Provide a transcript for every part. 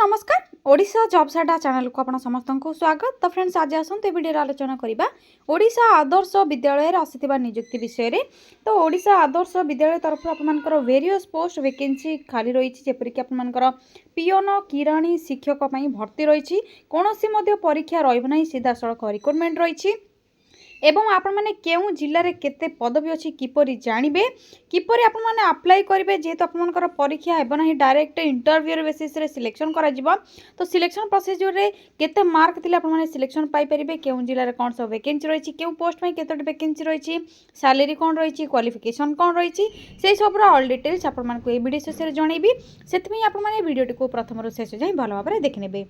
नमस्कार ओडिशा जॉब साडा चैनल को आपण समस्त को स्वागत। तो फ्रेंड्स आज आसते वीडियो आलोचना करबा ओडिशा आदर्श विद्यालय रे आसीथिबा नियुक्ति विषय रे। तो ओडिशा आदर्श विद्यालय तरफ आपनकर वेरियस पोस्ट वैकेंसी खाली रही जेपरि कि आपनकर पियोन किराणी शिक्षक पई भर्ती रही कोनोसी मध्ये परीक्षा रहइब नाही सीधा सड़क रिक्रुटमेंट रही एवं आपण माने केउ जिल्ला रे केते पदवी अछि किपरि जानिबे किपरि आपण माने अप्लाई करिवे जेहेतु आपनकर परीक्षा हेबो नाही डायरेक्ट इंटरव्यू बेसिस रे सिलेक्शन करा जिवो। तो सिलेक्शन प्रोसीजर रे केते मार्क दिले आपण माने सिलेक्शन पाई परिबे केउ जिल्ला रे कोन सब वैकेंसी रही केउ पोस्ट पई केते वैकेंसी रही सैलरी कोन रही क्वालिफिकेशन कोन रही से सब रो ऑल डिटेल्स आपण माने को ए वीडियो शेष रे जणैबी सेतमी आपण माने वीडियो को प्रथम रो शेष जाय भलो भाबरे देखनेबे।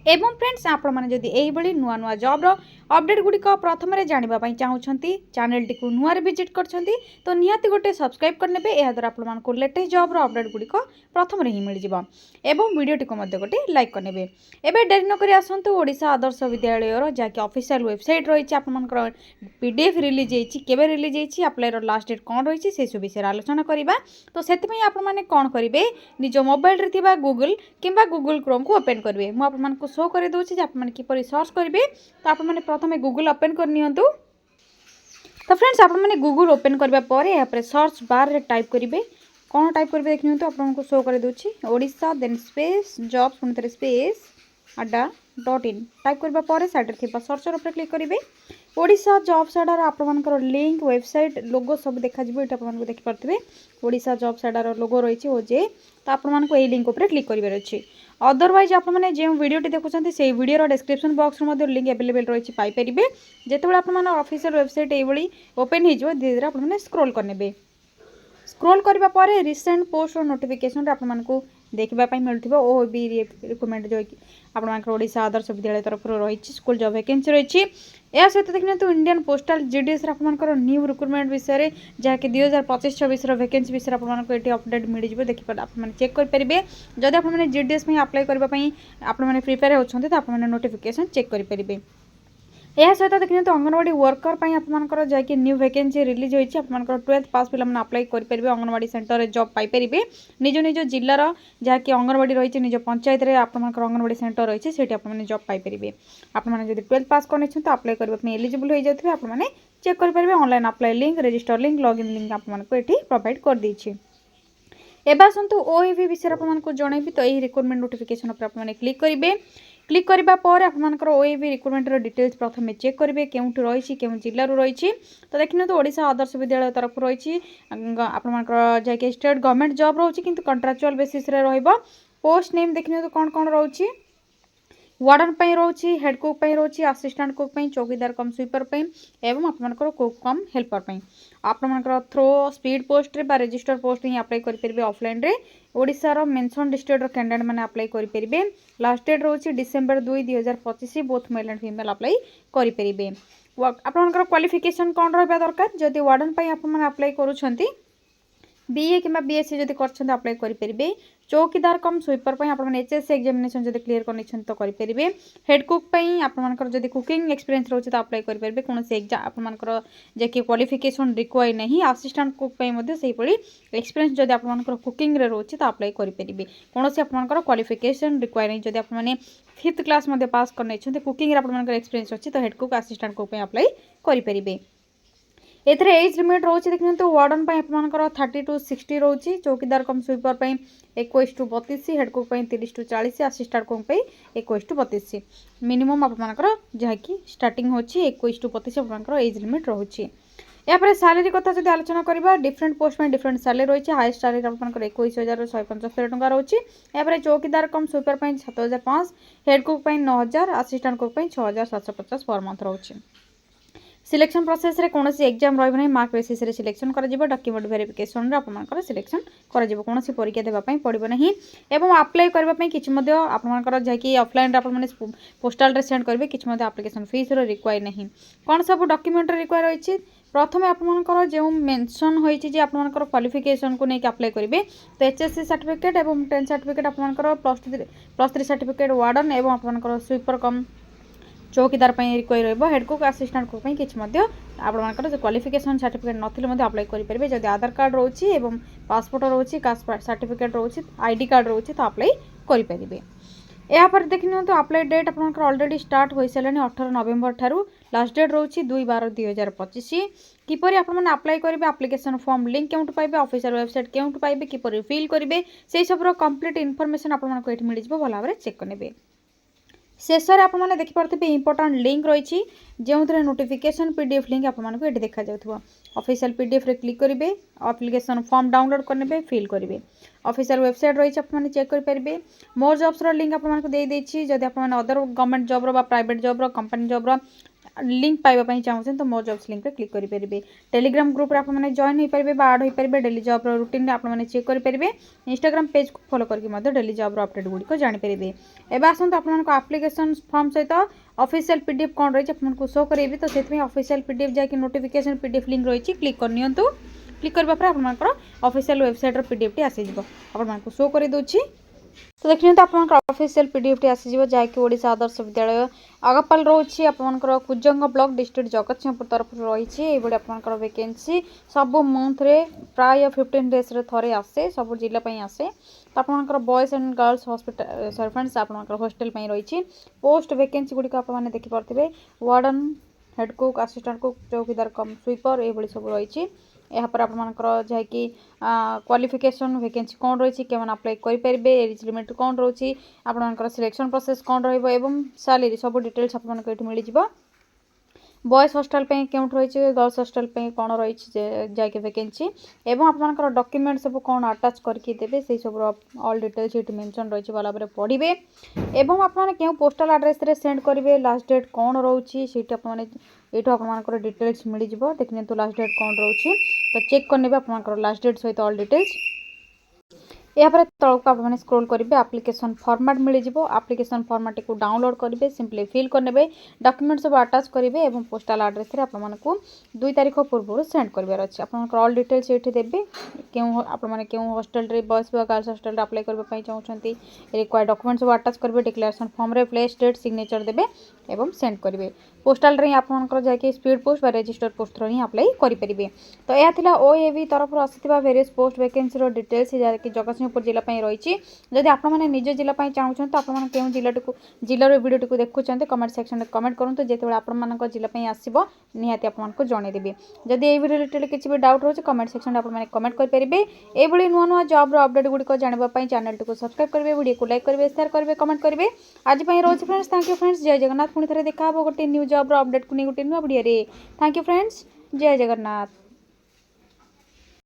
एवं फ्रेंड्स आपण माने जदि एही बळी नुआ नुआ जॉब रो अपडेट गुडी को प्रथम रे जानिबा पई चाहुछंती चैनल टी को नुआ रे विजिट करछंती तो निहाती गोटे सब्सक्राइब करनेबे एहा द्वारा आपण मान को लेटेस्ट जॉब रो अपडेट गुडी को प्रथम रे ही मिल जिवो एवं वीडियो टी को मध्ये गोटे लाइक करनेबे। एबे डेरी न करी आसंतु ओडिशा आदर्श विद्यालय रो जाकी ऑफिशियल वेबसाइट रहिछि आपण मान को पीडीएफ रिलीज हेछि केबे रिलीज हेछि अप्लाई रो लास्ट डेट कोन रहिछि से सब विषय आलोचना करिबा। तो सेति पई आपण माने कोन करिवे निजो मोबाइल रे थिबा गूगल किबा गूगल क्रोम को ओपन करिवे। मु आपण मान को शो करे दोछि जे आपण माने किपरि सर्च करिवे। तो आपण माने प्रथमे गूगल ओपन कर नियंतु। तो फ्रेंड्स आपण माने गूगल ओपन करबा परे या पर सर्च बार रे टाइप करिवे कोन टाइप करिवे देख नियंतु आपण को शो करे दोछि ओडिशा देन स्पेस जॉब पुनतरे स्पेस adda.in टाइप करबा परे साइड रे थिबा सर्चर ऊपर क्लिक करिवे। ओडिशा जॉब साडार आपण मानकर लिंक वेबसाइट लोगो सब देखा जिवो एटा आपण को देखि परथिबे ओडिशा जॉब साडार लोगो रहिछि ओ जे तो आपण मान को ए लिंक ऊपर क्लिक करिवे अछि। अदरवाइज आपण माने जे वीडियो टी देखुछन्ती से वीडियो रो डिस्क्रिप्शन बॉक्स रो मध्ये लिंक अवेलेबल रहिछि पाई परिबे। जेतेबेले आपण मान ऑफिशियल वेबसाइट एई बळी ओपन हे जिवो धीरे धीरे आपण माने स्क्रॉल करनेबे। स्क्रॉल करबा परे रिसेंट पोस्ट रो नोटिफिकेशन रे आपण मान को देखबा पई मिलथिबो ओ बी रिकमेंड जो कि आपण मान को ओडिशा आदर्श विद्यालय तरफ रो रहिछि स्कूल जॉब वैकेंसी रहिछि। या सहित देखने तो इंडियन पोस्टल जीडीएस रे आपण मान को न्यू रिक्रुटमेंट विषय रे जा कि 2025-26 रो वैकेंसी विषय आपण मान को एटी अपडेट मिल जिवो देखि पर आपण माने चेक कर परिबे। जदि आपण माने जीडीएस में अप्लाई करबा पई आपण माने प्रिपेयर होछन्ते त आपण माने नोटिफिकेशन चेक कर परिबे। यह सहित देखिए तो अंगनवाड़ी वर्कर पर जाकि न्यू वैकेंसी रिलीज होती है 12th पास पिला अप्लाई करेंगे अंगनवाड़ी सेंटर रे जॉब पाइपर निज निज जिलार जहाँकि अंगनवाड़ी रही निज पंचायत रे आपनकर अंगनवाड़ी सेंटर रही से जॉब पाइपर आपने 12th पास कर अप्लाई करने एलिजिबल हो जाते हैं चेक करेंगे online apply link register link login link आपको ये प्रोवाइड कर देछि। एबा आसंतु ओएवी विषय आपको जनइबी तो यही रिक्रुटमेंट नोटिफिकेशन पर आपने क्लिक करेंगे। क्लिक करबा पर आपनकर ओएवी रिक्रुटमेंट रो डिटेल्स प्रथमे चेक करेंगे केउठी रही केउ जिल्लारू रही। तो देखिए तो ओडिशा आदर्श विद्यालय तरफ रही आपनकर जाके स्टेट गवर्नमेंट जॉब रोची किंतु कॉन्ट्रैक्चुअल बेसिस रे रहइबो। पोस्ट नेम देखिए तो कौन कौन रोची वार्डन पई रोची हेड कुक पई रोची असिस्टेंट कुक पई चौकीदार कम स्वीपर पई एवं आपनकर कुक कम हेल्पर पई आपनकर थ्रो स्पीड पोस्ट रे बा रजिस्टर पोस्ट ही अप्लाई कर परिबे। ऑफलाइन रे ओडिसा रो मेंशन डिस्ट्रिक्ट रो कैंडिडेट माने अप्लाई कर परिबे। लास्ट डेट रोची December 2 2025 both male and female apply कर परिबे। आपनकर क्वालिफिकेशन कोन रहबा दरकार जदि वार्डन पई आपन माने अप्लाई करूछंती बीए किंबा बीएससी जदि करछंती अप्लाई कर परिबे। चौकीदार कम स्वीपर पई आपन एचएससी एग्जामिनेशन जदि क्लियर करनिछन तो करि परिबे। हेड कुक पई आपन मानकर जदि कुकिंग एक्सपीरियंस रहउछ तो अप्लाई करि परिबे कोनोसी एग्जाम आपन मानकर जे कि क्वालिफिकेशन रिक्वायर नहीं। असिस्टेंट कुक पई मध्ये सेही पड़ी एक्सपीरियंस जदि आपन मानकर कुकिंग रे रहउछ तो अप्लाई करि परिबे कोनोसी आपन मानकर क्वालिफिकेशन रिक्वायर नहीं। जदि आपन माने 5th क्लास मध्ये पास करनिछन कुकिंग रे आपन मानकर एक्सपीरियंस अछि तो हेड कुक असिस्टेंट कुक पई अप्लाई करि परिबे। एथरे एज लिमिट रोचे देखिए तो वार्डन पई आपनकर 30 to 60 रोची चौकीदार कम स्वीपर पई 21 to 32 हेड कुक पई 30 to 40 असिस्टेंट कुक पई 21 to 32 मिनिमम आपनकर जहा कि स्टार्टिंग होची 21 to 32 आपनकर एज लिमिट रहउची। या पर सैलरी कथा जदि आलोचना करबा डिफरेंट पोस्ट में डिफरेंट सैलरी रही हाईएस्ट सैलरी आपनकर 21175 टंका रही। या पर चौकीदार कम स्वीपर पई 7500 हेड कुक पई 9000 असिस्टेंट कुक पई 6750 पर मंथ रही। सिलेक्शन प्रोसेस रे कोनोसी एग्जाम रहइब नै मार्क बेसिस रे सिलेक्शन करा जिवो। डॉक्यूमेंट वेरिफिकेशन रे आपनकर सिलेक्शन करा जिवो कोनोसी परीक्षा देबा पई पड़िबो नहीं एवं अप्लाई करबा पई किछ मध्ये आपनकर जाकी ऑफलाइन रे आपन माने पोस्टल रे सेंड करबे किछ मध्ये एप्लीकेशन फीस रो रिक्वायर नहीं। कोन सब डॉक्यूमेंट रिक्वायर होइछि प्रथमे आपनकर जे मेंशन होइछि जे आपनकर क्वालिफिकेशन को नै कि अप्लाई करिवे तो एचएससी सर्टिफिकेट एवं 10 सर्टिफिकेट आपनकर +3 सर्टिफिकेट वार्डन एवं आपनकर स्वीपर कम चौकीदार रिक्वायर रहिबो। हेड कुक असिस्टेंट कुक पई किछ मध्ये आपनकर क्वालिफिकेशन सर्टिफिकेट नथिले मध्ये अप्लाई करि परिबे। जदि आधार कार्ड रोची एवं पासपोर्ट रोची कास्ट सर्टिफिकेट रोची आईडी कार्ड रोची तो अप्लाई करेंगे। यापर देखि नियंतु अप्लाई डेट आपनकर ऑलरेडी स्टार्ट हो सारे 18 नवेम्बर ठारू लास्ट डेट रोची 2/12/2025 किपरि आपण माने अप्लाई करेंगे एप्लिकेशन फॉर्म लिंक केउंटु पाइबे ऑफिशियल वेबसाइट केउंटु पाइबे किपरि फिल करेंगे से सब कंप्लीट इनफॉरमेशन आपण मानको एठी मिल जिवो भला भाबरे चेक करनेबे। शेष में आपने देखिपे इंपोर्टाट लिंक रही जो थे नोटिफिकेशन पीडीएफ लिंक आपको ये देखा जाऊँ ऑफिशियल पीडीएफ रे क्लिक करेंगे एप्लिकेशन फॉर्म डाउनलोड करने फिल करेंगे ऑफिशियल वेबसाइट रही आपने चेक करेंगे मोर जॉब्स लिंक आपको देदेछि जदि आपने अदर गवर्नमेंट जॉब रो प्राइवेट जॉब रो कंपनी जॉब रो लिंक पाइबापी चाहते तो मोर जॉब्स लिंक क्लिक करेंगे टेलीग्राम ग्रुप आपने जॉइन हो पारे आड हो पारे डेली जॉब रूटीन आपने चेक करेंगे इंस्टाग्राम पेज को फॉलो करके डेली जॉब अपडेट गुड़िक जानीपारे। एवं आसतु आपको एप्लिकेशन फॉर्म सहित ऑफिशियल पीडीएफ कौन रही आपको शो करेंगे तो से ऑफिशियल पीडीएफ जाकि नोटिफिकेशन पीडीएफ लिंक रही क्लिक करनी क्लिक करने आप ऑफिशियल वेबसाइट पीडीएफ टी आसीज आपको शो कर दूसरी तो देखिए तो आप ऑफिशियल पीडीएफ टी आसीज जहाँकि ओडिशा आदर्श विद्यालय आगपाल रोची आपंकर कुजंग ब्लॉक डिस्ट्रिक्ट जगतसिंहपुर तरफ रही आपंकर वैकेंसी सब मंथ रे प्राय 15 डेज रे थरे आसे सब जिला आसे तो आपंकर boys and girls hospital servants आपंकर हॉस्टल रही पोस्ट वैकेंसी गुड़िक आपने देखिपे warden head cook assistant cook chowkidar cum sweeper ये सब रही यापर आपंकर जहाँकि क्वालिफिकेशन वैकेंसी कौन रही के अप्लाई करेंगे एज लिमिट कौन रोची आपंकर सिलेक्शन प्रोसेस कौन रही सैलरी सब डिटेल्स आपको ये मिल जाए बॉयज हॉस्टल पे केउट रही गर्ल्स हॉस्टल पे कौन रही जैक वैकेंसी एवं आपंकर डॉक्यूमेंट सब कौन अटैच करके देवे से सब ऑल डिटेल्स ये मेंशन रही भला भाव पढ़े एवं आपने क्यों पोस्टल एड्रेस रे सेंड करेंगे लास्ट डेट कौन रोची आपने ये आपर डिटेल्स मिल जाए देखने तो लास्ट डेट कौन रोची तो चेक करने आप लास्ट डेट सहित ऑल डिटेल्स यापर तौक आपने स्क्रोल करेंगे एप्लिकेशन फॉर्मेट मिल जाए एप्लिकेशन फॉर्मेट को डाउनलोड करेंगे सिंपली फिल करने डॉक्यूमेंट सब अटैच करेंगे और पोस्टल एड्रेस रे आपको 2 तारीख पूर्व सेंड करार अच्छे आप ऑल डिटेल्स ये देते क्यों आपने क्यों हॉस्टल रे बॉयज गर्ल्स हॉस्टल अप्लाई करने चाहते रिक्वायर्ड डॉक्यूमेंट सब अटैच करेंगे डिक्लेरेशन फॉर्म रे प्लेस डेट सिग्नेचर देवे और सेंड करेंगे पोस्टल रे आपंकर जैसे speed post register post through ही अप्लाई करेंगे। तो यह था ओएवी तरफ आसाला वेरियस पोस्ट वैकेंसी डिटेल्स जैसे जगतसिंहपुर जिला रही जदि आपने निज जिला चाहते तो आपने क्यों जिलार वीडियो टी देखुं कमेंट सेक्शन में कमेंट करूँ जो आप जिला आसो निहाती आपको जनईदेवी जदि ये रिलेटेड किसी भी डाउट रोचे कमेंट सेक्शन में आपने कमेंट करेंगे ये नुआ नुआ जॉब अपडेट गुड़िक जानवाई चैनल टी सब्सक्राइब करेंगे वीडियो को लाइक करेंगे शेयर करेंगे कमेंट करेंगे आज रोज फ्रेंड्स थैंक यू फ्रेंड्स जय जगन्नाथ पुणी थे देखा गोटे न्यू जॉब अपडेट को नहीं गोटे नुआ वीडियो थैंक यू फ्रेंड्स जय जगन्नाथ।